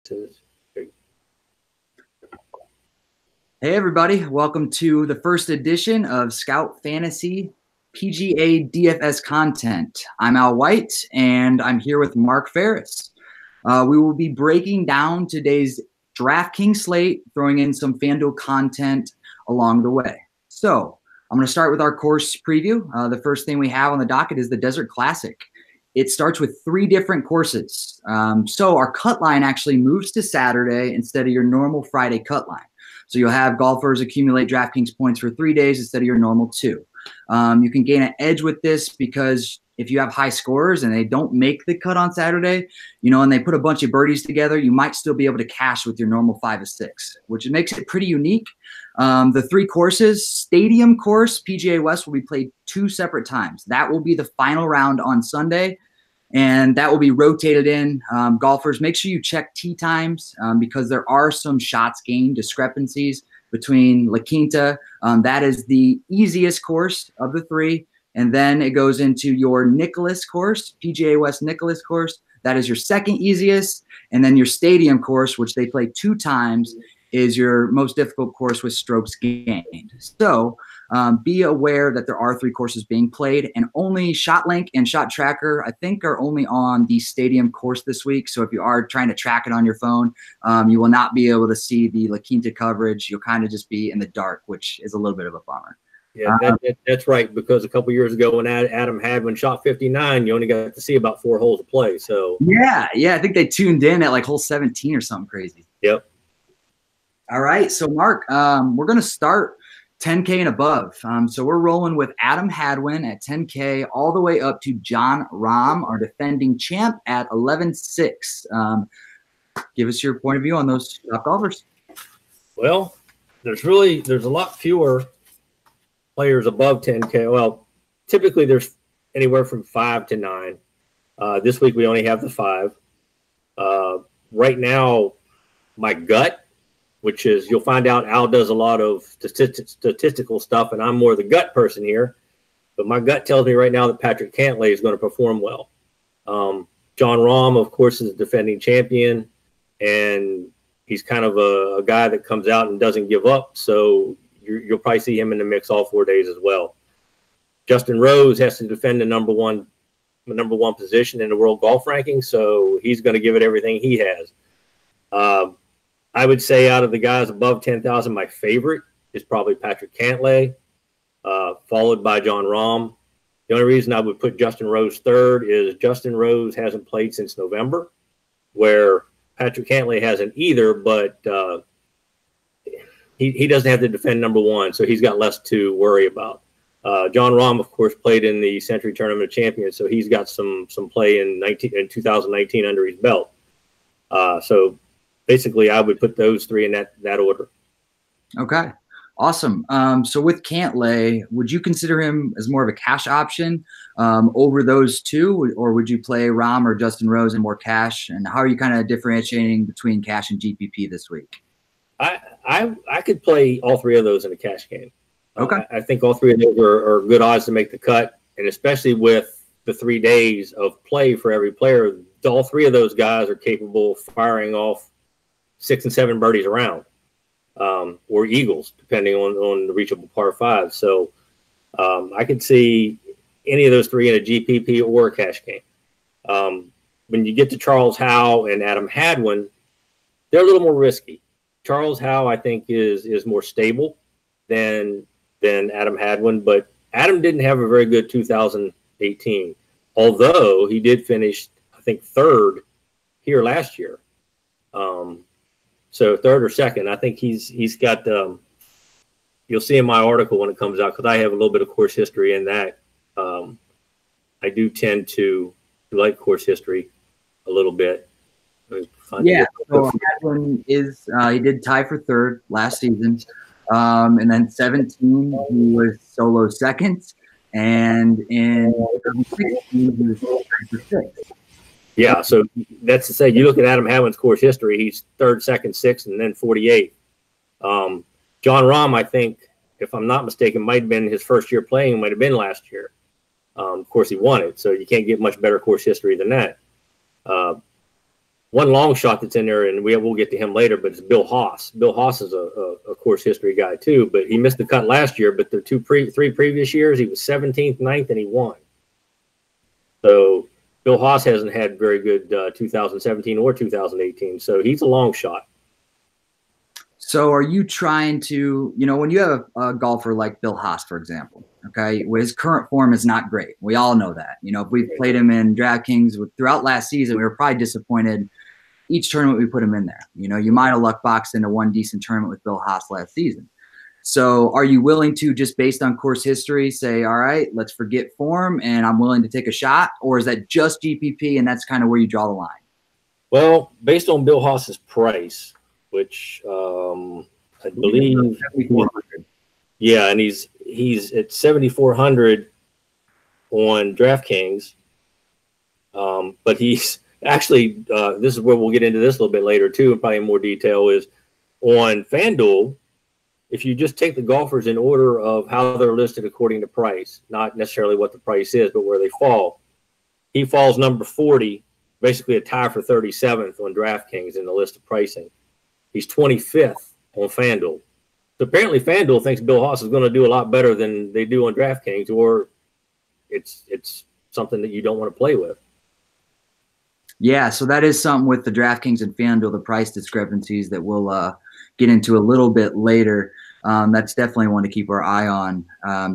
Hey everybody, welcome to the first edition of Scout Fantasy PGA DFS content. I'm Al White and I'm here with Mark Ferris. We will be breaking down today's DraftKings slate, throwing in some FanDuel content along the way. So I'm going to start with our course preview. The first thing we have on the docket is the Desert Classic. It starts with 3 different courses. So our cut line actually moves to Saturday instead of your normal Friday cut line. So you'll have golfers accumulate DraftKings points for 3 days instead of your normal 2. You can gain an edge with this because if you have high scorers and they don't make the cut on Saturday, and they put a bunch of birdies together, you might still be able to cash with your normal 5 or 6, which makes it pretty unique. The 3 courses, Stadium course, PGA West, will be played 2 separate times. That will be the final round on Sunday, and that will be rotated in. Golfers, make sure you check tee times because there are some shots gained discrepancies between La Quinta. That is the easiest course of the 3. And then it goes into your Nicklaus course, PGA West Nicklaus course. That is your second easiest. And then your Stadium course, which they play 2 times, is your most difficult course with strokes gained. So be aware that there are 3 courses being played, and only ShotLink and Shot Tracker, I think, are only on the Stadium course this week. So if you are trying to track it on your phone, you will not be able to see the La Quinta coverage. You'll kind of just be in the dark, which is a little bit of a bummer. Yeah, that's right, because a couple years ago when Adam Hadwin shot 59, you only got to see about 4 holes of play. So yeah, I think they tuned in at like hole 17 or something crazy. Yep. All right, so Mark, we're going to start 10K and above. So we're rolling with Adam Hadwin at 10K all the way up to Jon Rahm, our defending champ, at 11.6. Give us your point of view on those top golfers. Well, there's a lot fewer players above 10K. Well, typically there's anywhere from 5 to 9. This week we only have the 5. Right now, my gut, which is, you'll find out Al does a lot of statistical stuff, and I'm more the gut person here. But my gut tells me right now that Patrick Cantlay is going to perform well. Jon Rahm, of course, is a defending champion, and he's kind of a guy that comes out and doesn't give up. So you'll probably see him in the mix all 4 days as well. Justin Rose has to defend the number one position in the world golf ranking, so he's going to give it everything he has. I would say out of the guys above 10,000, my favorite is probably Patrick Cantlay, followed by Jon Rahm. The only reason I would put Justin Rose third is Justin Rose hasn't played since November, where Patrick Cantlay hasn't either, but he doesn't have to defend number 1, so he's got less to worry about. Jon Rahm, of course, played in the Century Tournament of Champions, so he's got some play in 2019 under his belt. So basically, I would put those 3 in that order. Okay, awesome. So with Cantlay, would you consider him as more of a cash option over those 2, or would you play Rahm or Justin Rose in more cash? And how are you kind of differentiating between cash and GPP this week? I could play all 3 of those in a cash game. Okay. I think all 3 of those are good odds to make the cut, and especially with the 3 days of play for every player, all 3 of those guys are capable of firing off 6 and 7 birdies around, or eagles, depending on the reachable par 5. So I could see any of those 3 in a GPP or a cash game. When you get to Charles Howell and Adam Hadwin, they're a little more risky. Charles Howell, I think, is more stable than Adam Hadwin, but Adam didn't have a very good 2018, although he did finish, I think, 3rd here last year. So 3rd or 2nd. I think he's got. You'll see in my article when it comes out, because I have a little bit of course history in that. I do tend to like course history a little bit. Yeah, so Hadwin he did tie for 3rd last season, and then 17 he was solo 2nd, and in 16 he was tied for 6th. Yeah, so that's to say, you look at Adam Hadwin's course history, he's 3rd, 2nd, 6th, and then 48th. Jon Rahm, I think, if I'm not mistaken, might have been his first year playing, might have been last year. Of course, he won it, so you can't get much better course history than that. one long shot that's in there, and we'll get to him later, but it's Bill Haas. Bill Haas is a course history guy too, but he missed the cut last year, but the three previous years, he was 17th, 9th, and he won. So Bill Haas hasn't had very good 2017 or 2018, so he's a long shot. So are you trying to, when you have a golfer like Bill Haas, for example, okay, his current form is not great. We all know that. If we played him in DraftKings throughout last season, we were probably disappointed each tournament we put him in there. You might have luck boxed into one decent tournament with Bill Haas last season. So are you willing to, just based on course history, say, all right, let's forget form and I'm willing to take a shot? Or is that just GPP and that's kind of where you draw the line? Well, based on Bill Haas's price, which I believe, yeah, and he's at 7,400 on DraftKings, but he's actually this is where we'll get into this a little bit later too, and probably in more detail, is on FanDuel. If you just take the golfers in order of how they're listed according to price, not necessarily what the price is, but where they fall, he falls number 40, basically a tie for 37th on DraftKings in the list of pricing. He's 25th on FanDuel. So apparently FanDuel thinks Bill Haas is going to do a lot better than they do on DraftKings, or it's something that you don't want to play with. Yeah, so that is something with the DraftKings and FanDuel, the price discrepancies that we'll get into a little bit later. That's definitely one to keep our eye on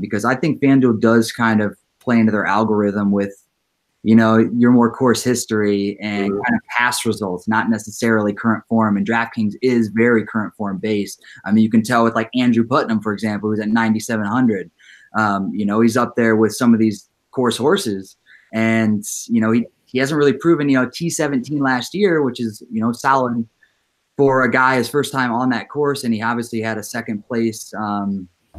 because I think FanDuel does kind of play into their algorithm with, your more course history and kind of past results, not necessarily current form. And DraftKings is very current form based. I mean, you can tell with like Andrew Putnam, for example, who's at 9,700. He's up there with some of these course horses, and he hasn't really proven. T17 last year, which is solid for a guy his first time on that course, and he obviously had a second place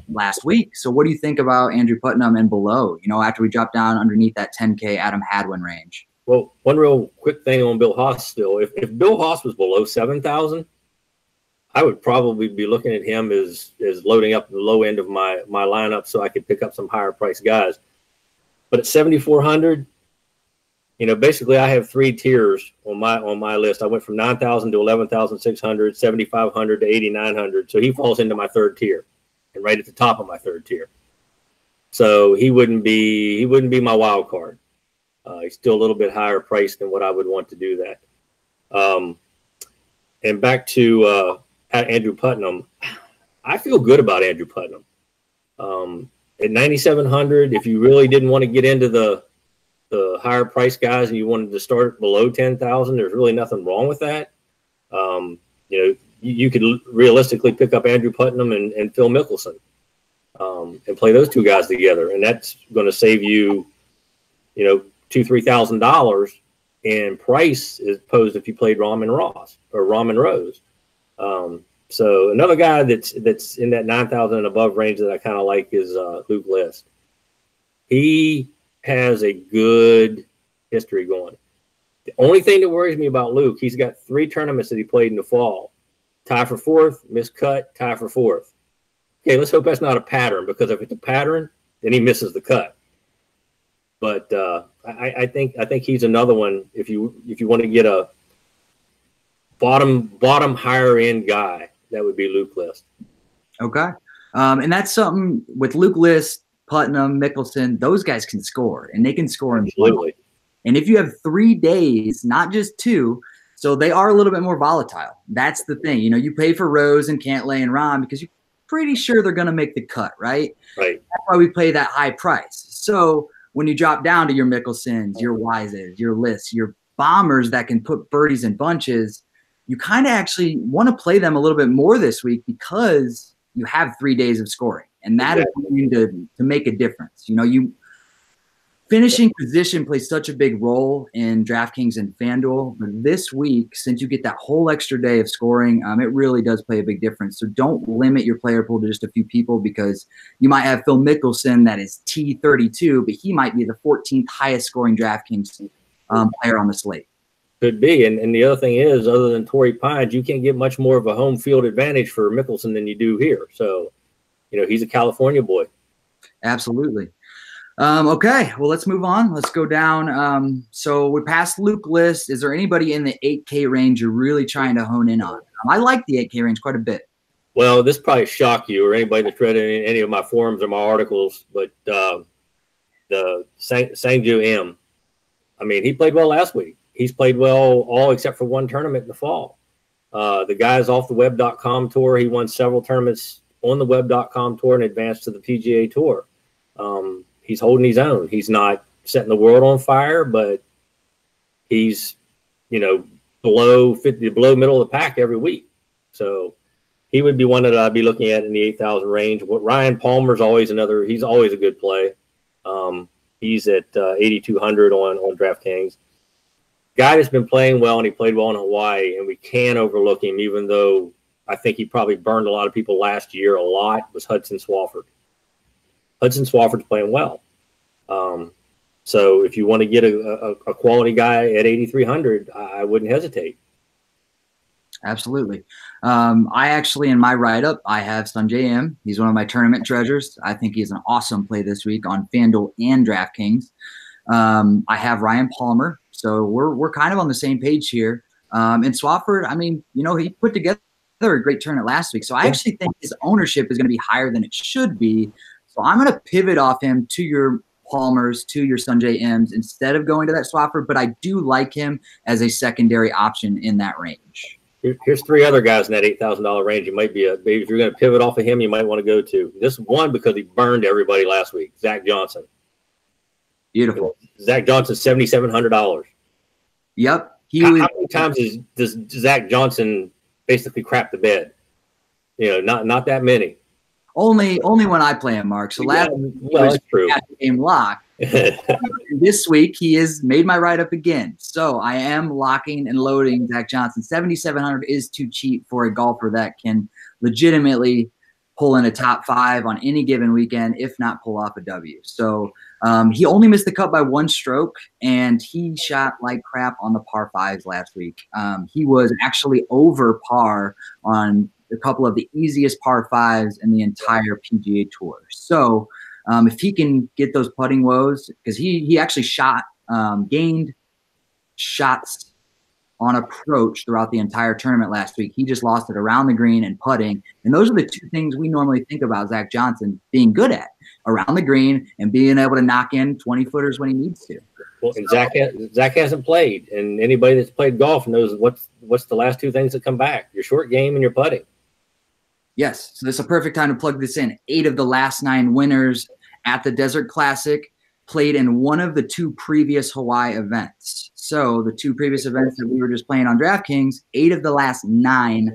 last week. So what do you think about Andrew Putnam and below, after we drop down underneath that 10K Adam Hadwin range? Well, one real quick thing on Bill Haas still. If Bill Haas was below 7,000, I would probably be looking at him as loading up the low end of my lineup so I could pick up some higher priced guys. But at 7,400, basically I have three tiers on my list. I went from 9,000 to 11,600, 7,500 to 8,900. So he falls into my third tier, and right at the top of my third tier. So he wouldn't be my wild card. He's still a little bit higher priced than what I would want to do that. And back to Andrew Putnam, I feel good about Andrew Putnam. At 9,700, if you really didn't want to get into the higher price guys and you wanted to start below 10,000, there's really nothing wrong with that. You could realistically pick up Andrew Putnam and Phil Mickelson and play those two guys together, and that's going to save you, $2,000-$3,000 in price as opposed if you played Rahm Rose. So another guy that's in that 9,000 and above range that I kind of like is Luke List. He has a good history going. The only thing that worries me about Luke, he's got 3 tournaments that he played in the fall. Tie for 4th, missed cut, tie for 4th. Okay, let's hope that's not a pattern, because if it's a pattern, then he misses the cut. But I think he's another one. If you want to get a bottom higher end guy, that would be Luke List. Okay, and that's something with Luke List, Putnam, Mickelson. Those guys can score, and they can score absolutely. And if you have 3 days, not just 2. So they are a little bit more volatile. That's the thing. You pay for Rose and Cantlay and Rahm because you're pretty sure they're going to make the cut, right? Right. That's why we pay that high price. So when you drop down to your Mickelsons, your Wises, your Lists, your bombers that can put birdies in bunches, you kind of actually want to play them a little bit more this week because you have 3 days of scoring. And that is going to make a difference. Finishing position plays such a big role in DraftKings and FanDuel. But this week, since you get that whole extra day of scoring, it really does play a big difference. So don't limit your player pool to just a few people, because you might have Phil Mickelson that is T32, but he might be the 14th highest scoring DraftKings player on the slate. Could be. And the other thing is, other than Torrey Pines, you can't get much more of a home field advantage for Mickelson than you do here. So, he's a California boy. Absolutely. Okay, well, let's move on. Let's go down. So we passed Luke List. Is there anybody in the 8K range you're really trying to hone in on? I like the 8K range quite a bit. Well, this probably shock you or anybody that's read any of my forums or my articles, but the Sangju M, I mean, he played well last week. He's played well all except for one tournament in the fall. The guy's off the web.com tour. He won several tournaments on the web.com tour and advanced to the PGA Tour. He's holding his own. He's not setting the world on fire, but he's, below middle of the pack every week. So he would be one that I'd be looking at in the 8,000 range. Ryan Palmer's always he's always a good play. He's at 8,200 on DraftKings. Guy that's been playing well, and he played well in Hawaii, and we can't overlook him, even though I think he probably burned a lot of people last year a lot, was Hudson Swafford. Hudson Swafford's playing well. So if you want to get a quality guy at 8,300, I wouldn't hesitate. Absolutely. I actually, in my write-up, I have Sanjay M. He's one of my tournament treasures. I think he's an awesome play this week on FanDuel and DraftKings. I have Ryan Palmer. So we're kind of on the same page here. And Swafford, I mean, he put together a great tournament last week. So I actually think his ownership is going to be higher than it should be. So I'm going to pivot off him to your Palmers, to your Sanjay M's instead of going to that Swafford. But I do like him as a secondary option in that range. Here's three other guys in that $8,000 range. You might if you're going to pivot off of him, you might want to go to this one because he burned everybody last week. Zach Johnson. Beautiful. Zach Johnson, $7,700. Yep. How many times does Zach Johnson basically crap the bed? Not that many. Only when I play him, Mark. So last week that's true. Game lock. This week he has made my write-up again. So I am locking and loading Zach Johnson. 7,700 is too cheap for a golfer that can legitimately pull in a top 5 on any given weekend, if not pull off a W. So he only missed the cut by 1 stroke, and he shot like crap on the par 5s last week. He was actually over par on a couple of the easiest par 5s in the entire PGA Tour. So if he can get those putting woes, because he actually gained shots on approach throughout the entire tournament last week. He just lost it around the green and putting. And those are the two things we normally think about Zach Johnson being good at, around the green and being able to knock in 20-footers when he needs to. Well, and Zach hasn't played, and anybody that's played golf knows what's the last two things that come back: your short game and your putting. Yes, so this is a perfect time to plug this in. 8 of the last 9 winners at the Desert Classic played in one of the 2 previous Hawaii events. So the 2 previous events that we were just playing on DraftKings, 8 of the last 9,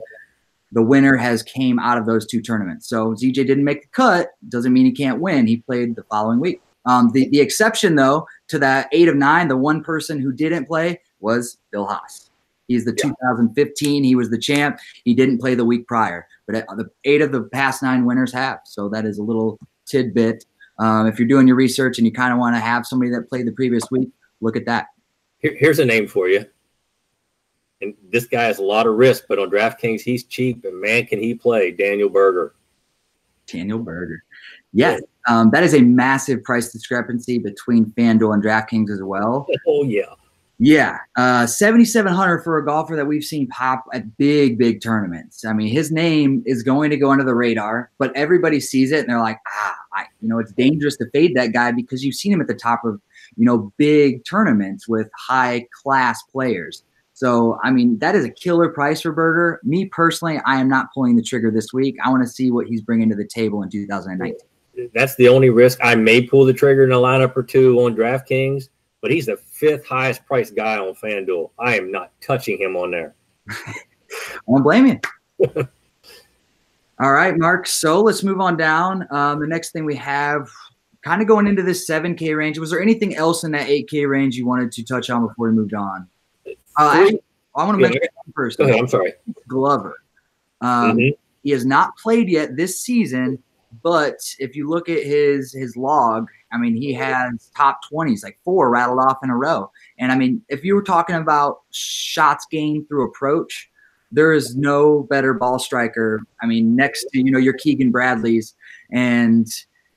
the winner has came out of those 2 tournaments. So ZJ didn't make the cut, doesn't mean he can't win. He played the following week. The exception, though, to that 8 of 9, the one person who didn't play was Bill Haas. He's the 2015. He was the champ. He didn't play the week prior. But the 8 of the past 9 winners have. So that is a little tidbit. If you're doing your research and you kind of want to have somebody that played the previous week, look at that. Here's a name for you. And this guy has a lot of risk, but on DraftKings, he's cheap. And, man, can he play. Daniel Berger. Daniel Berger. Yes. That is a massive price discrepancy between FanDuel and DraftKings as well. Oh, yeah. Yeah, 7,700 for a golfer that we've seen pop at big tournaments. I mean, his name is going to go under the radar, but everybody sees it and they're like, it's dangerous to fade that guy because you've seen him at the top of, big tournaments with high class players. So, I mean, that is a killer price for Berger. Me personally, I am not pulling the trigger this week. I want to see what he's bringing to the table in 2019. That's the only risk. I may pull the trigger in a lineup or 2 on DraftKings. But he's the 5th highest priced guy on FanDuel. I am not touching him on there. I won't blame you. All right, Mark. So let's move on down. The next thing we have, kind of going into this 7K range. Was there anything else in that 8K range you wanted to touch on before we moved on? I want to mention first. Go ahead. I'm sorry. Glover. He has not played yet this season, but if you look at his log, I mean, he has top 20s, like 4 rattled off in a row. And, I mean, if you were talking about shots gained through approach, there is no better ball striker, I mean, next to, your Keegan Bradleys. And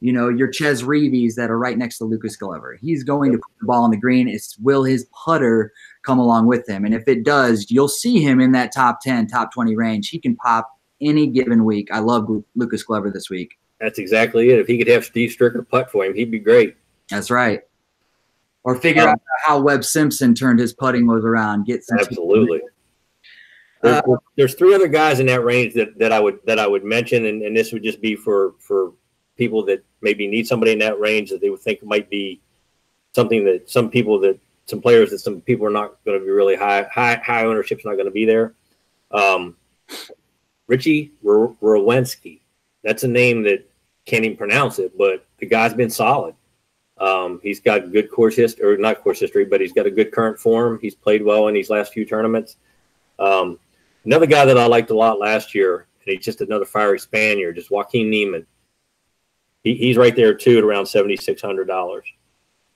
your Ches Reeves that are right next to Lucas Glover. He's going to put the ball on the green. Will his putter come along with him? And if it does, you'll see him in that top 10, top 20 range. He can pop any given week. I love Lucas Glover this week. That's exactly it. If he could have Steve Stricker putt for him, he'd be great. That's right. Or figure out how Webb Simpson turned his putting moves around. Absolutely. There's three other guys in that range that I would mention, and this would just be for people that maybe need somebody in that range that they would think might be something that some players that some people are not going to be really high ownership's not going to be there. Richie Rowensky. That's a name that can't even pronounce it, but the guy's been solid. He's got good course history, or not course history, but he's got a good current form. He's played well in these last few tournaments. Another guy that I liked a lot last year, and he's just another fiery Spaniard, just Joaquin Niemann. He's right there too at around $7,600.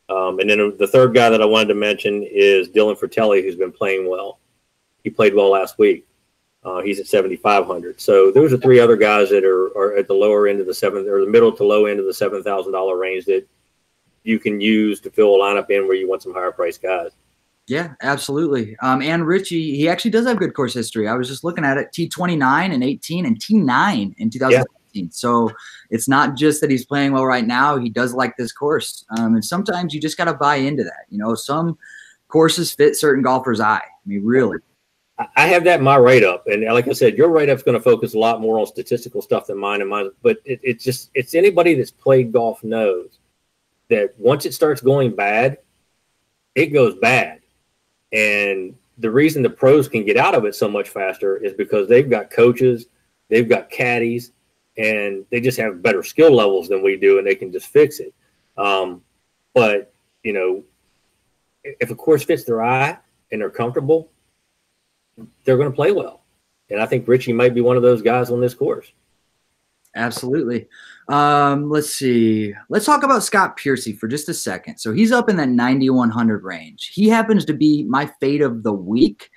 And then the third guy that I wanted to mention is Dylan Fratelli, who's been playing well. He played well last week. He's at 7,500. So those are three other guys that are at the lower end of the middle to low end of the $7,000 range that you can use to fill a lineup in where you want some higher priced guys. Yeah, absolutely. And Richie, he actually does have good course history. I was just looking at it, T29 in 18 and T9 in 2017. Yeah. So it's not just that he's playing well right now. He does like this course. And sometimes you just got to buy into that. Some courses fit certain golfers' eye. I mean, really. I have that in my write-up. And like I said, your write-up's going to focus a lot more on statistical stuff than mine. But it's anybody that's played golf knows that once it starts going bad, it goes bad. And the reason the pros can get out of it so much faster is because they've got coaches, they've got caddies, and they just have better skill levels than we do, and they can just fix it. But, if a course fits their eye and they're comfortable, they're going to play well. And I think Richie might be one of those guys on this course. Absolutely. Let's see. Let's talk about Scott Piercy for just a second. So he's up in that 9,100 range. He happens to be my fade of the week.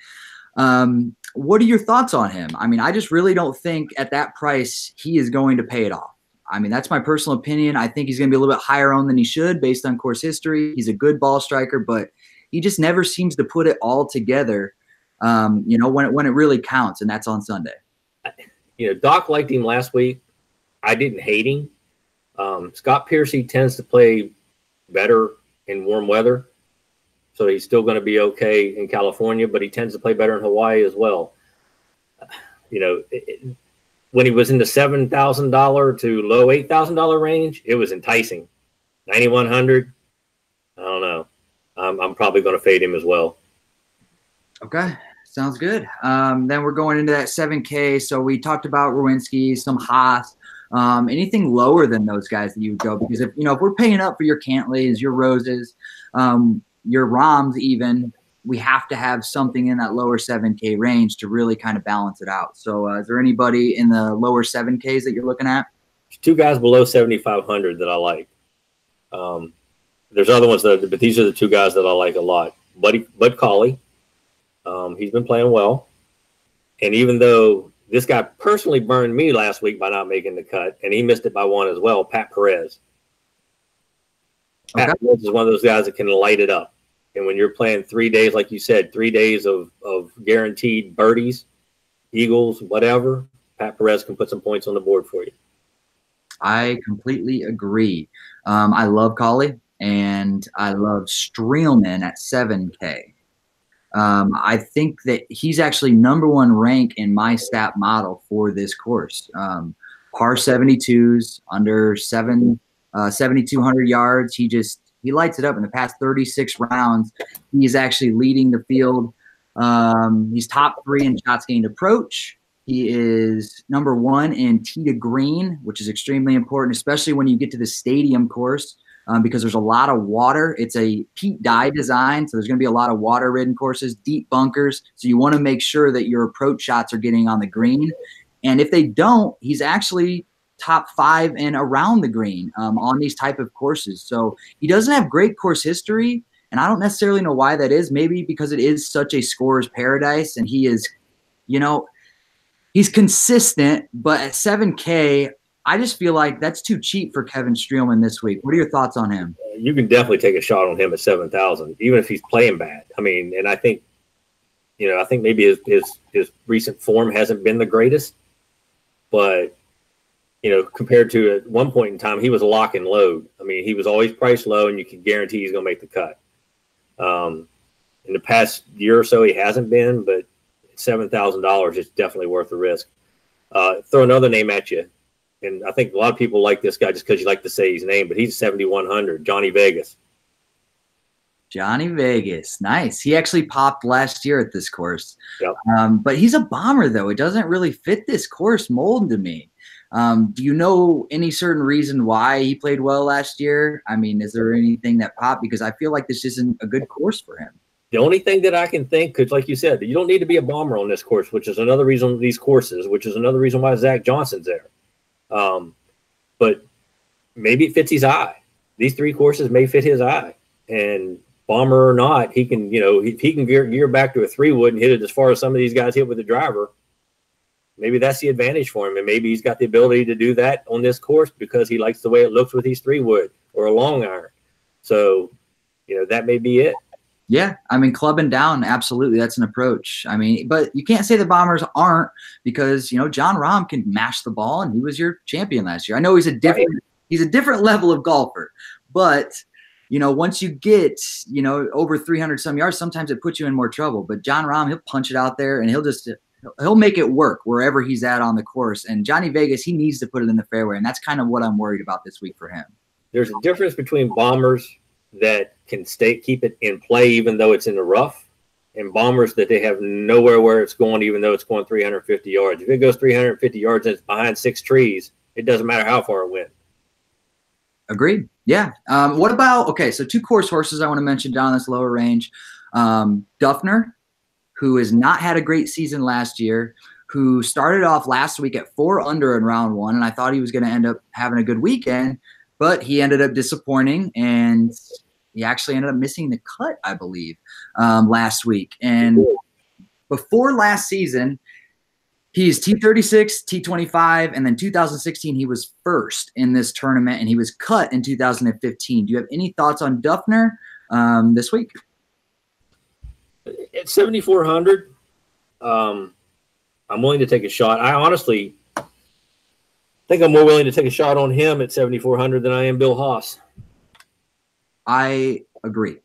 What are your thoughts on him? I mean, I just really don't think at that price he is going to pay it off. I mean, that's my personal opinion. I think he's going to be a little bit higher owned than he should based on course history. He's a good ball striker, but he just never seems to put it all together, when it really counts, and that's on Sunday. Doc liked him last week. I didn't hate him. Scott Piercy tends to play better in warm weather, so he's still going to be okay in California, but he tends to play better in Hawaii as well. When he was in the $7,000 to low $8,000 range, it was enticing. 9,100, I don't know. I'm probably going to fade him as well. Okay, sounds good. Then we're going into that 7K. So we talked about Rowensky, some Haas. Anything lower than those guys that you would go, because if we're paying up for your Cantleys, your Roses, your Roms, even, we have to have something in that lower 7K range to really kind of balance it out. So is there anybody in the lower 7Ks that you're looking at? There's two guys below 7,500 that I like. There's other ones but these are the two guys that I like a lot. Bud Cauley, he's been playing well, and even though this guy personally burned me last week by not making the cut, and he missed it by one as well, Pat Perez. Pat Perez is one of those guys that can light it up. And when you're playing 3 days, like you said, 3 days of guaranteed birdies, eagles, whatever, Pat Perez can put some points on the board for you. I completely agree. I love Cauley, and I love Streelman at 7K. I think that he's actually number 1 rank in my stat model for this course. Par 72s, under 7,200 yards. He lights it up in the past 36 rounds. He's actually leading the field. He's top 3 in shots gained approach. He is number 1 in tee to green, which is extremely important, especially when you get to the stadium course, because there's a lot of water. It's a Pete Dye design, so there's going to be a lot of water-ridden courses, deep bunkers. So you want to make sure that your approach shots are getting on the green. And if they don't, he's actually top 5 and around the green on these type of courses. So he doesn't have great course history, and I don't necessarily know why that is. Maybe because it is such a scorer's paradise, and he is, he's consistent. But at 7K, I just feel like that's too cheap for Kevin Streelman this week. What are your thoughts on him? You can definitely take a shot on him at 7,000, even if he's playing bad. I mean, and I think maybe his recent form hasn't been the greatest, but compared to at one point in time, he was a lock and load. I mean, he was always priced low, and you can guarantee he's going to make the cut. In the past year or so, he hasn't been, but $7,000 is definitely worth the risk. Throw another name at you, and I think a lot of people like this guy just because you like to say his name, but he's 7,100, Johnny Vegas. Johnny Vegas. Nice. He actually popped last year at this course. Yep. But he's a bomber, though. It doesn't really fit this course mold to me. Do you know any certain reason why he played well last year? I mean, is there anything that popped? Because I feel like this isn't a good course for him. The only thing that I can think, because like you said, you don't need to be a bomber on this course, which is another reason which is another reason why Zach Johnson's there. But maybe it fits his eye. These three courses may fit his eye. And bomber or not, he can, if he can gear back to a 3-wood and hit it as far as some of these guys hit with the driver, maybe that's the advantage for him. And maybe he's got the ability to do that on this course because he likes the way it looks with his 3-wood or a long iron. So, that may be it. Yeah, I mean, clubbing down, absolutely, that's an approach. I mean, but you can't say the bombers aren't because, John Rahm can mash the ball, and he was your champion last year. I know he's a different level of golfer, but once you get, over 300 some yards, sometimes it puts you in more trouble. But John Rahm, he'll punch it out there, and he'll make it work wherever he's at on the course. And Johnny Vegas, he needs to put it in the fairway, and that's kind of what I'm worried about this week for him. There's a difference between bombers that can keep it in play even though it's in the rough, and bombers that they have nowhere where it's going even though it's going 350 yards. If it goes 350 yards and it's behind 6 trees, it doesn't matter how far it went. Agreed. Yeah. What about, so 2 course horses I want to mention down this lower range. Duffner, who has not had a great season last year, who started off last week at 4 under in round 1, and I thought he was going to end up having a good weekend, but he ended up disappointing, and he actually ended up missing the cut, I believe, last week. And before last season, he's T36, T25, and then 2016 he was first in this tournament, and he was cut in 2015. Do you have any thoughts on Duffner this week? At 7,400, I'm willing to take a shot. I honestly think I'm more willing to take a shot on him at 7,400 than I am Bill Haas. I agree.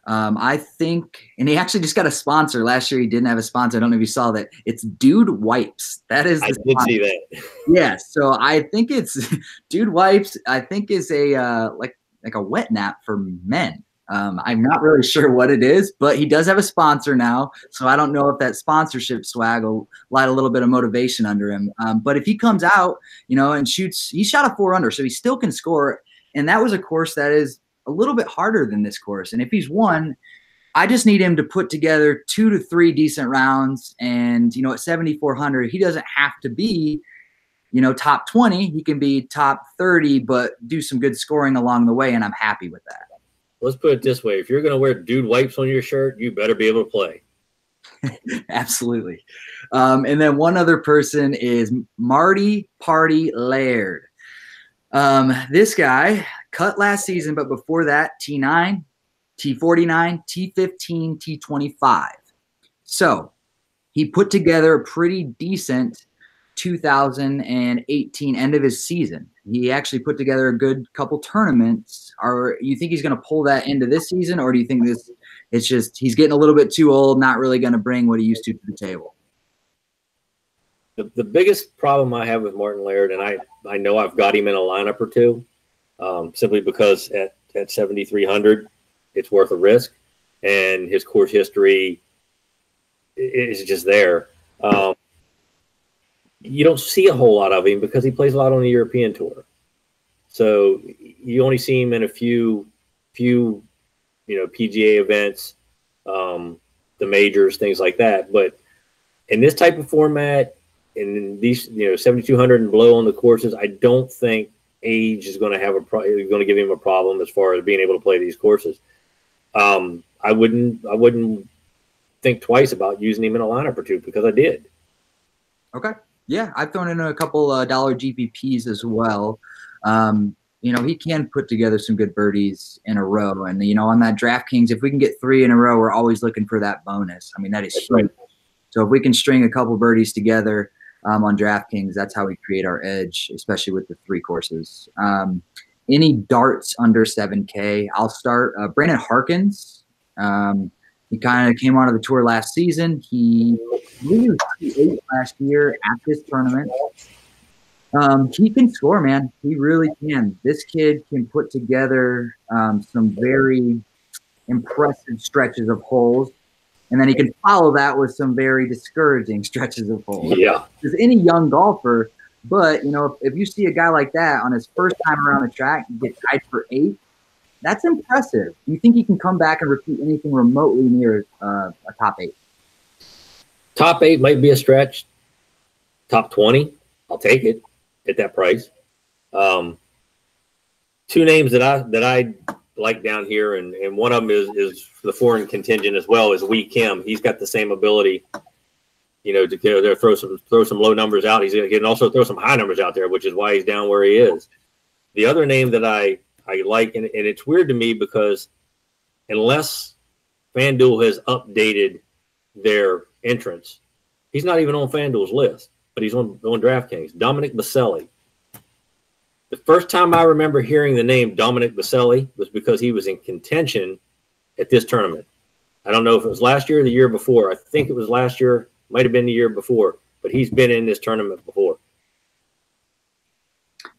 I think, and he actually just got a sponsor. Last year he didn't have a sponsor. I don't know if you saw that. It's Dude Wipes. That is the I did see that. Yeah, so I think it's Dude Wipes. I think is a like a wet nap for men. I'm not really sure what it is, but he does have a sponsor now. So I don't know if that sponsorship swag will light a little bit of motivation under him. But if he comes out, and shoots, he shot a 4 under, so he still can score. And that was a course that is a little bit harder than this course. And if he's won, I just need him to put together 2 to 3 decent rounds. And, at 7,400, he doesn't have to be, top 20. He can be top 30, but do some good scoring along the way. And I'm happy with that. Let's put it this way. If you're going to wear Dude Wipes on your shirt, you better be able to play. Absolutely. And then one other person is Marty Party Laird. This guy cut last season, but before that, T9, T49, T15, T25. So he put together a pretty decent 2018 end of his season. He actually put together a good couple tournaments. You think he's going to pull that into this season, or do you think it's just he's getting a little bit too old, not really going to bring what he used to the table? The biggest problem I have with Martin Laird, and I know I've got him in a lineup or two, simply because at 7,300, it's worth a risk, and his course history is just there. You don't see a whole lot of him because he plays a lot on the European Tour. So you only see him in a few PGA events, the majors, things like that. But in this type of format, in these 7,200 and below on the courses, I don't think age is going to going to give him a problem as far as being able to play these courses. I wouldn't think twice about using him in a lineup or two because I did. Okay. Yeah, I've thrown in a couple dollar GPPs as well. He can put together some good birdies in a row. And, on that DraftKings, if we can get 3 in a row, we're always looking for that bonus. I mean, that is huge. Right. So if we can string a couple birdies together on DraftKings, that's how we create our edge, especially with the 3 courses. Any darts under 7K, I'll start. Brandon Harkins. He kind of came onto the tour last season. He was 8 last year at this tournament. He can score, man. He really can. This kid can put together some very impressive stretches of holes, and then he can follow that with some very discouraging stretches of holes. Yeah. There's any young golfer, but, if you see a guy like that on his first time around the track get tied for 8, that's impressive. Do you think he can come back and repeat anything remotely near a top 8? Top 8 might be a stretch. Top 20, I'll take it at that price. 2 names that I like down here, and one of them is the foreign contingent as well, is Wee Kim. He's got the same ability, to throw some low numbers out. He can also throw some high numbers out there, which is why he's down where he is. The other name that I like, and it's weird to me because unless FanDuel has updated their entrance, he's not even on FanDuel's list, but he's on DraftKings. Dominic Baselli. The first time I remember hearing the name Dominic Baselli was because he was in contention at this tournament. I don't know if it was last year or the year before. I think it was last year, might have been the year before, but he's been in this tournament before.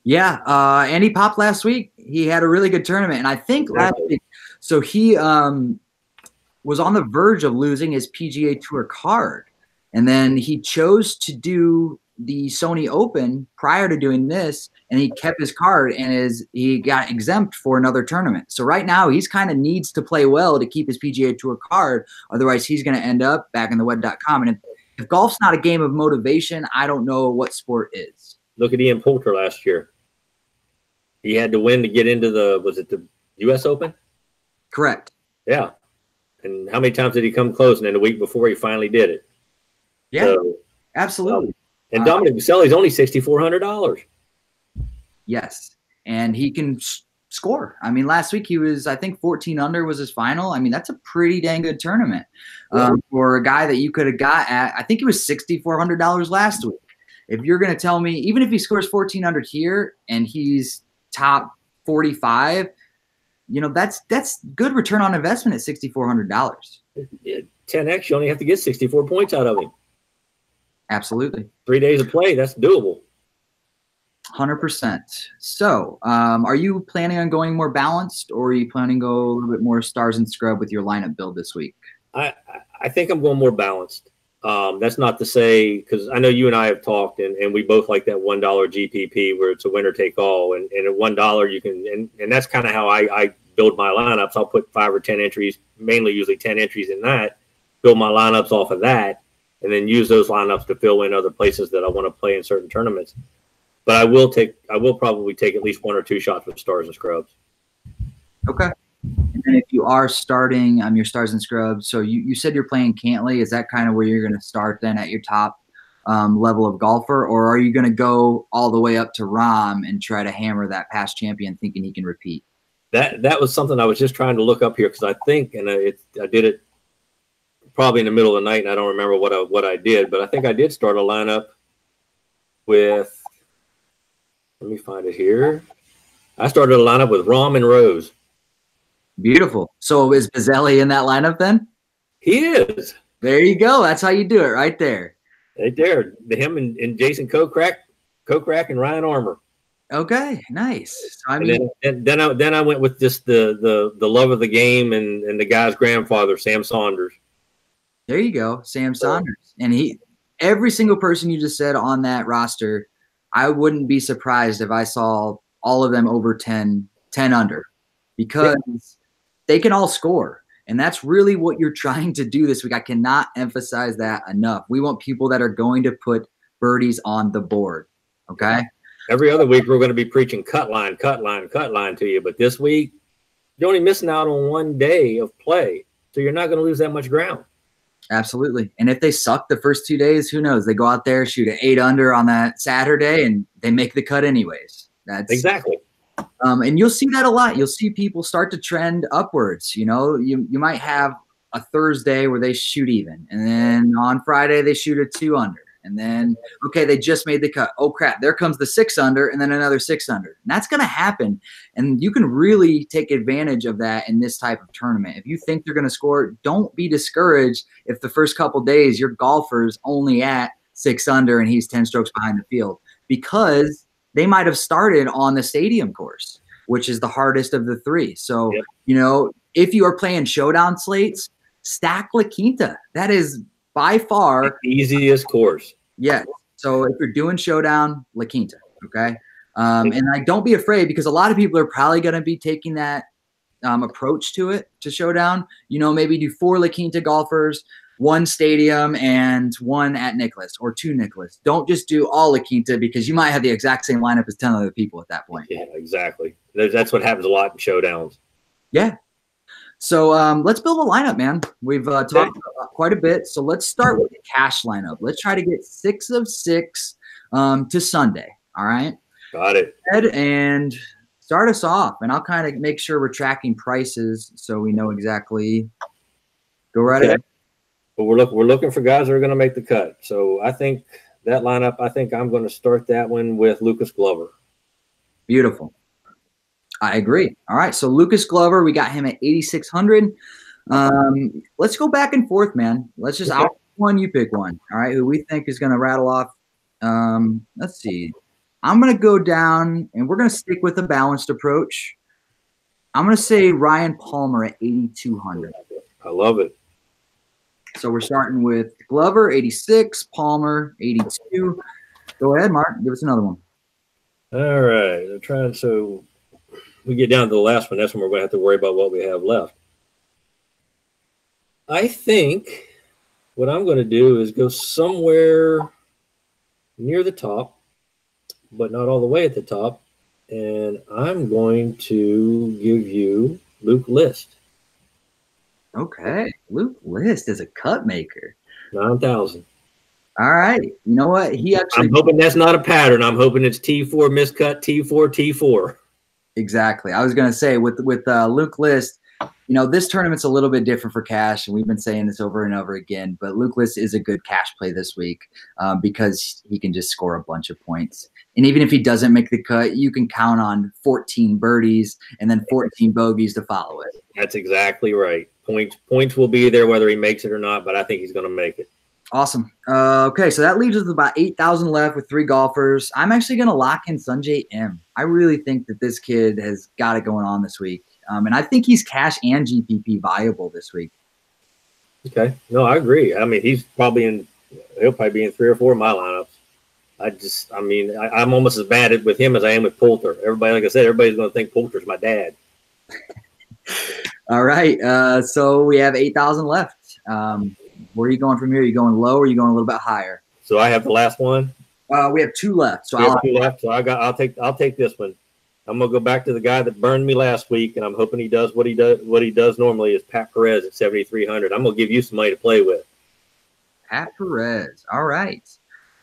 Yeah, and he popped last week. He had a really good tournament, and I think last week, so he was on the verge of losing his PGA Tour card, and then he chose to do the Sony Open prior to doing this, and he kept his card, and he got exempt for another tournament. So right now, he's kind of needs to play well to keep his PGA Tour card. Otherwise, he's going to end up back in the web.com. And if golf's not a game of motivation, I don't know what sport is. Look at Ian Poulter last year. He had to win to get into the U.S. Open? Correct. Yeah. And how many times did he come close? And then the week before, he finally did it. Yeah, so, absolutely. And Dominic Baselli's only $6,400. Yes, and he can score. I mean, last week he was, I think, 14 under was his final. I mean, that's a pretty dang good tournament for a guy that you could have got at, I think it was $6,400 last week. If you're going to tell me, even if he scores 14 under here and he's top 45, that's good return on investment at $6,400. 10x, you only have to get 64 points out of him. Absolutely. 3 days of play, that's doable. 100%. So, are you planning on going more balanced, or are you planning to go a little bit more stars and scrub with your lineup build this week? I think I'm going more balanced. That's not to say, because I know you and I have talked, and we both like that $1 GPP where it's a winner take all, and at $1 you can, and that's kind of how I build my lineups. I'll put 5 or 10 entries, mainly usually 10 entries in that, build my lineups off of that, and then use those lineups to fill in other places that I want to play in certain tournaments. But I will probably take at least 1 or 2 shots with stars and scrubs. Okay. And then if you are starting your stars and scrubs, so you said you're playing Cantley. Is that kind of where you're going to start then at your top level of golfer? Or are you going to go all the way up to Rahm and try to hammer that past champion thinking he can repeat? That was something I was just trying to look up here because I think, and I did it probably in the middle of the night, and I don't remember what I did, but I think I did start a lineup with, let me find it here. I started a lineup with Rahm and Rose. Beautiful. So is Baselli in that lineup then? He is. There you go. That's how you do it right there. Right there. Him and Jason Kokrak and Ryan Armour. Okay, nice. I mean, and then I went with just the love of the game and the guy's grandfather, Sam Saunders. There you go, Sam Saunders. And every single person you just said on that roster, I wouldn't be surprised if I saw all of them over 10 under, because they can all score. And that's really what you're trying to do this week. I cannot emphasize that enough. We want people that are going to put birdies on the board, okay? Every other week, we're going to be preaching cut line to you. But this week, you're only missing out on 1 day of play. So you're not going to lose that much ground. Absolutely. And if they suck the first 2 days, who knows? They go out there, shoot an 8 under on that Saturday, and they make the cut anyways. That's exactly. And you'll see that a lot. You'll see people start to trend upwards. You know, you might have a Thursday where they shoot even, and then on Friday they shoot a 2 under, and then okay, they just made the cut. Oh crap, there comes the 6 under, and then another 6 under. And that's going to happen, and you can really take advantage of that in this type of tournament. If you think they're going to score, don't be discouraged if the first couple days your golfer's only at 6 under and he's 10 strokes behind the field, because they might have started on the stadium course, which is the hardest of the 3. So, yep. You know, if you are playing showdown slates, stack La Quinta. That is by far the easiest course. Yeah. So if you're doing showdown, La Quinta, okay? And like, don't be afraid, because a lot of people are probably going to be taking that approach to showdown. You know, maybe do 4 La Quinta golfers, 1 stadium, and 1 at Nicklaus, or 2 Nicklaus. Don't just do all La Quinta, because you might have the exact same lineup as 10 other people at that point. Yeah, exactly. That's what happens a lot in showdowns. Yeah. So let's build a lineup, man. We've talked about quite a bit. So let's start with the cash lineup. Let's try to get 6 of 6 to Sunday. All right. Got it. And start us off, and I'll kind of make sure we're tracking prices so we know exactly. Go right ahead. But we're looking for guys that are going to make the cut. So I think that lineup, I'm going to start that one with Lucas Glover. Beautiful. I agree. All right. So Lucas Glover, we got him at 8,600. Let's go back and forth, man. Let's just out one, you pick one. All right. Who we think is going to rattle off. Let's see. I'm going to go down, and we're going to stick with a balanced approach. I'm going to say Ryan Palmer at 8,200. I love it. So we're starting with Glover, 86, Palmer, 82. Go ahead, Mark. Give us another one. All right. I'm trying. So we get down to the last one. That's when we're going to have to worry about what we have left. I think what I'm going to do is go somewhere near the top, but not all the way at the top. And I'm going to give you Luke List. Okay. Luke List is a cut maker. 9,000. All right. You know what? I'm hoping that's not a pattern. I'm hoping it's T4 miscut, T4, T4. Exactly. I was going to say with Luke List, you know, this tournament's a little bit different for cash, and we've been saying this over and over again, but Luke List is a good cash play this week because he can just score a bunch of points. And even if he doesn't make the cut, you can count on 14 birdies and then 14 bogeys to follow it. That's exactly right. Points will be there whether he makes it or not, but I think he's going to make it. Awesome. Okay, so that leaves us with about 8,000 left with 3 golfers. I'm actually going to lock in Sungjae Im. I really think that this kid has got it going on this week. And I think he's cash and GPP viable this week. Okay. No, I agree. I mean, he'll probably be in 3 or 4 of my lineups. I'm almost as bad with him as I am with Poulter. Everybody, like I said, everybody's going to think Poulter's my dad. All right. So we have 8,000 left. Where are you going from here? Are you going low, or are you going a little bit higher? So I have the last one. We have 2 left. So we have 2 left. So I'll take this one. I'm gonna go back to the guy that burned me last week, and I'm hoping he does what he does normally. Is Pat Perez at 7,300. I'm gonna give you some money to play with. Pat Perez. All right.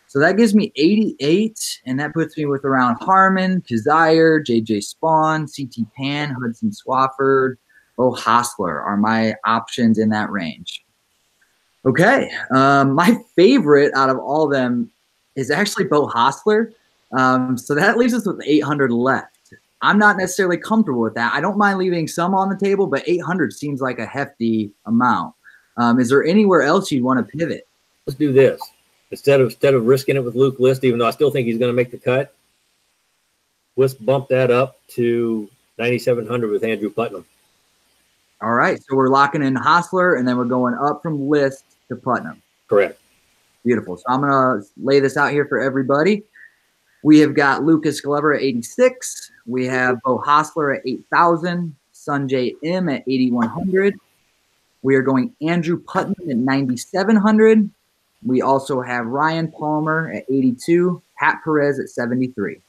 So that gives me 88, and that puts me with around Harmon, Kazire, JJ Spawn, CT Pan, Hudson Swafford, Bo Hostler are my options in that range. Okay. My favorite out of all of them is actually Bo Hostler. So that leaves us with 800 left. I'm not necessarily comfortable with that. I don't mind leaving some on the table, but 800 seems like a hefty amount. Is there anywhere else you'd want to pivot? Let's do this. Instead of risking it with Luke List, even though I still think he's going to make the cut, let's bump that up to 9,700 with Andrew Putnam. All right. So we're locking in Hostler, and then we're going up from List to Putnam. Correct. Beautiful. So I'm going to lay this out here for everybody. We have got Lucas Glover at 86. We have Bo Hostler at 8,000. Sungjae Im at 8,100. We are going Andrew Putnam at 9,700. We also have Ryan Palmer at 82. Pat Perez at 73.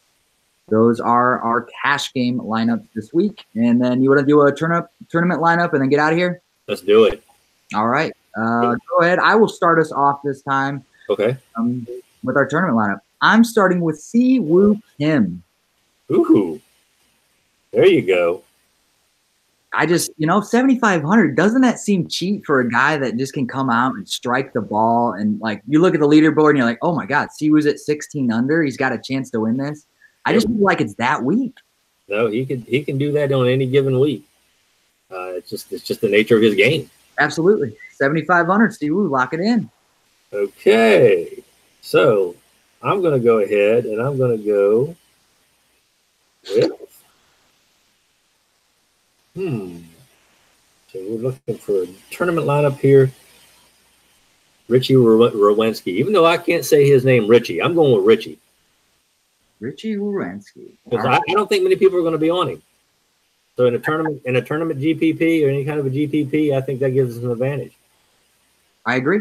Those are our cash game lineups this week. And then you want to do a tournament lineup and then get out of here? Let's do it. All right. Go ahead. I will start us off this time. Okay. With our tournament lineup. I'm starting with Si-Woo Kim. Ooh. There you go. I just, 7,500, doesn't that seem cheap for a guy that just can come out and strike the ball? And like, you look at the leaderboard and you're like, oh my God, Si-Woo's at 16 under. He's got a chance to win this. I just feel like it's that weak. No, he can do that on any given week. It's just the nature of his game. Absolutely. 7,500, Si-Woo, lock it in. Okay. So I'm going to go ahead and I'm going to go with So we're looking for a tournament lineup here. Richie Rowensky. Even though I can't say his name, Richie, I'm going with Richie. Richie Rowensky. Because I don't think many people are going to be on him. So in a tournament GPP or any kind of a GPP, I think that gives us an advantage. I agree.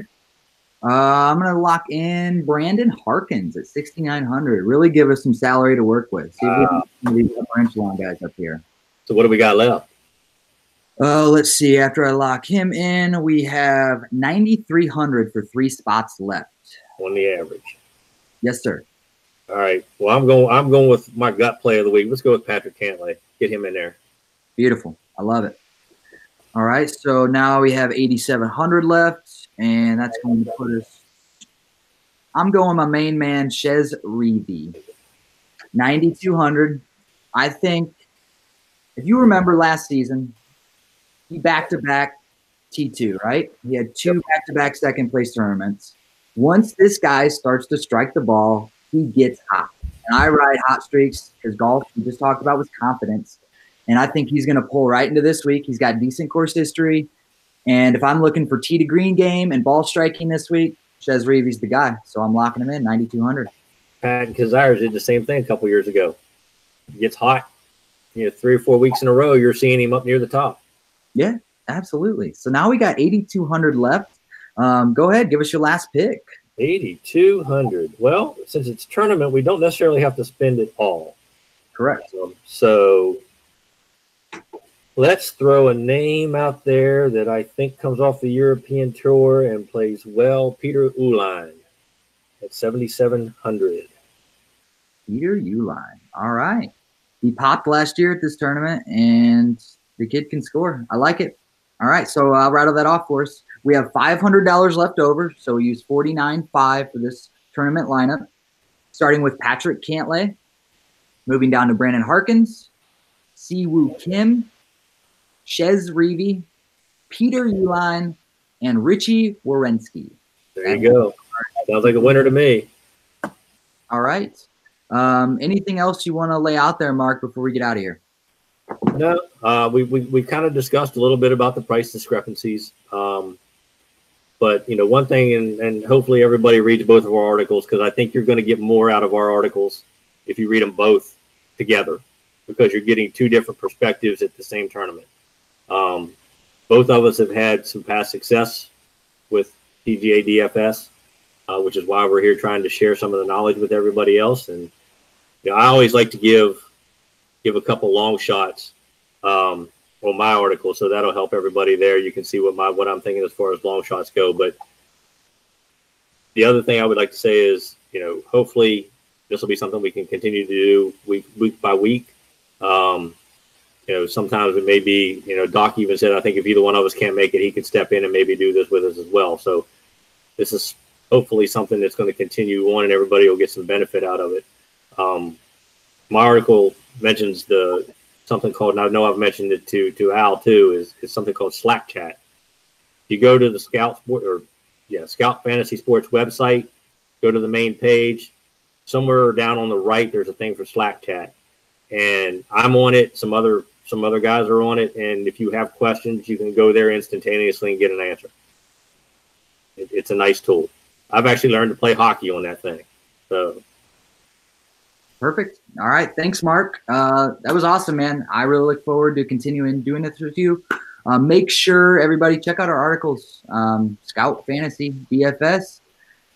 I'm going to lock in Brandon Harkins at 6,900. Really give us some salary to work with. See if we can some of these upper echelon guys up here. So what do we got left? Let's see. After I lock him in, we have 9,300 for 3 spots left. On the average. Yes, sir. All right. Well, I'm going with my gut play of the week. Let's go with Patrick Cantlay. Get him in there. Beautiful. I love it. All right. So now we have 8,700 left, and that's going to put us. I'm going my main man, Chez Reavie. 9,200. I think if you remember last season, he back-to-back T2, right? He had 2 back-to-back second-place tournaments. Once this guy starts to strike the ball, he gets hot. And I ride hot streaks because golf, we just talked about, with confidence. And I think he's going to pull right into this week. He's got decent course history. And if I'm looking for tee to green game and ball striking this week, Chez Reavie's the guy. So I'm locking him in, 9,200. Pat Kazires did the same thing a couple years ago. He gets hot. 3 or 4 weeks in a row, you're seeing him up near the top. Yeah, absolutely. So now we got 8,200 left. Go ahead, give us your last pick. 8,200. Well, since it's tournament, we don't necessarily have to spend it all. Correct. So let's throw a name out there that I think comes off the European Tour and plays well. Peter Uihlein at 7,700. Peter Uihlein. All right. He popped last year at this tournament, and the kid can score. I like it. All right, so I'll rattle that off for us. We have $500 left over, so we use $49.5 for this tournament lineup, starting with Patrick Cantlay, moving down to Brandon Harkins, Si-Woo Kim, Chez Reavie, Peter Uihlein, and Richie Rowensky. There you go. Sounds like a winner to me. All right. Anything else you want to lay out there, Mark, before we get out of here? No, we kind of discussed a little bit about the price discrepancies. But, one thing, and hopefully everybody reads both of our articles, because I think you're going to get more out of our articles if you read them both together, because you're getting 2 different perspectives at the same tournament. Both of us have had some past success with PGA DFS, which is why we're here trying to share some of the knowledge with everybody else. And I always like to give a couple long shots on my article, so that'll help everybody there. You can see what I'm thinking as far as long shots go. But the other thing I would like to say is, hopefully this will be something we can continue to do week by week. Sometimes it may be, Doc even said, I think if either one of us can't make it, he could step in and maybe do this with us as well. So this is hopefully something that's going to continue on, and everybody will get some benefit out of it. My article mentions something called, and I know I've mentioned it to Al too, is something called Slack Chat. You go to the Scout Fantasy Sports website, go to the main page. Somewhere down on the right, there's a thing for Slack Chat, and I'm on it. Some other guys are on it, and if you have questions, you can go there instantaneously and get an answer. It's a nice tool. I've actually learned to play hockey on that thing. So. Perfect. All right. Thanks, Mark. That was awesome, man. I really look forward to continuing doing this with you. Make sure everybody check out our articles, Scout Fantasy DFS.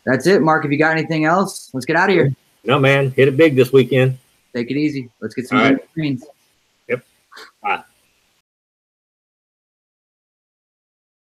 That's it, Mark. If you got anything else, let's get out of here. No, man. Hit it big this weekend. Take it easy. Let's get some screens. Yep. Bye.